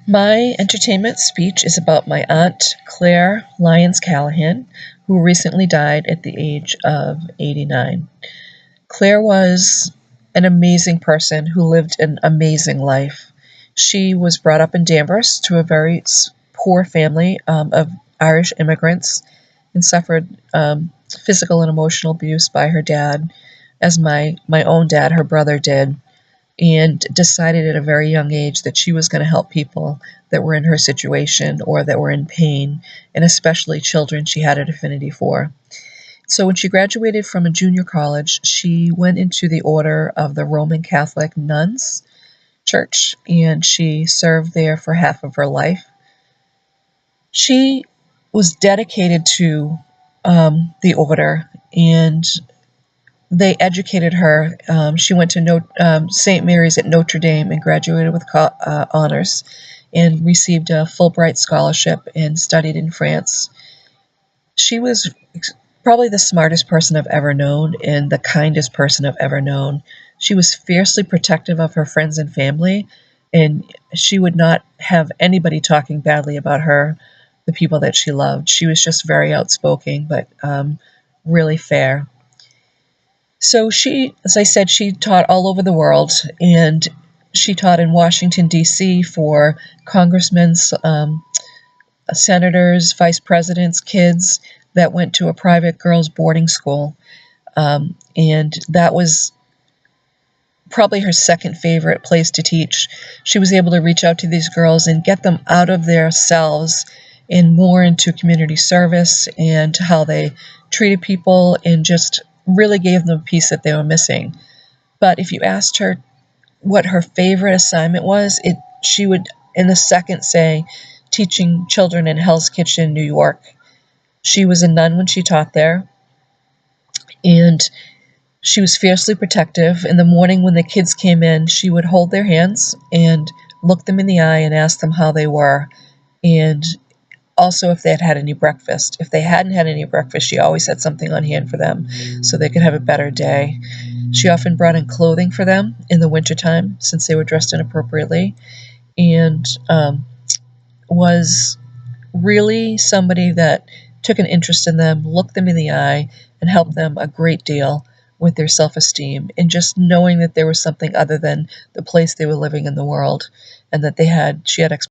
My entertainment speech is about my aunt, Claire Lyons Callahan, who recently died at the age of 89. Claire was an amazing person who lived an amazing life. She was brought up in Danvers to a very poor family of Irish immigrants and suffered physical and emotional abuse by her dad, as my own dad, her brother, did, and decided at a very young age that she was going to help people that were in her situation or that were in pain, and especially children she had an affinity for. So when she graduated from a junior college, she went into the order of the Roman Catholic Nuns Church, and she served there for half of her life. She was dedicated to the order, and they educated her. She went to St. Mary's at Notre Dame and graduated with honors and received a Fulbright scholarship and studied in France. She was probably the smartest person I've ever known and the kindest person I've ever known. She was fiercely protective of her friends and family, and she would not have anybody talking badly about her, the people that she loved. She was just very outspoken, but really fair. So she, as I said, she taught all over the world, and she taught in Washington, D.C. for congressmen, senators, vice presidents, kids that went to a private girls' boarding school. And that was probably her second favorite place to teach. She was able to reach out to these girls and get them out of their cells and more into community service and how they treated people, and just really gave them a piece that they were missing. But if you asked her what her favorite assignment was, she would in a second say teaching children in Hell's Kitchen, New York. She was a nun when she taught there, and she was fiercely protective. In the morning when the kids came in, she would hold their hands and look them in the eye and ask them how they were, and also if they had had any breakfast. If they hadn't had any breakfast, she always had something on hand for them so they could have a better day. She often brought in clothing for them in the wintertime since they were dressed inappropriately, and was really somebody that took an interest in them, looked them in the eye, and helped them a great deal with their self-esteem, and just knowing that there was something other than the place they were living in the world, and that she had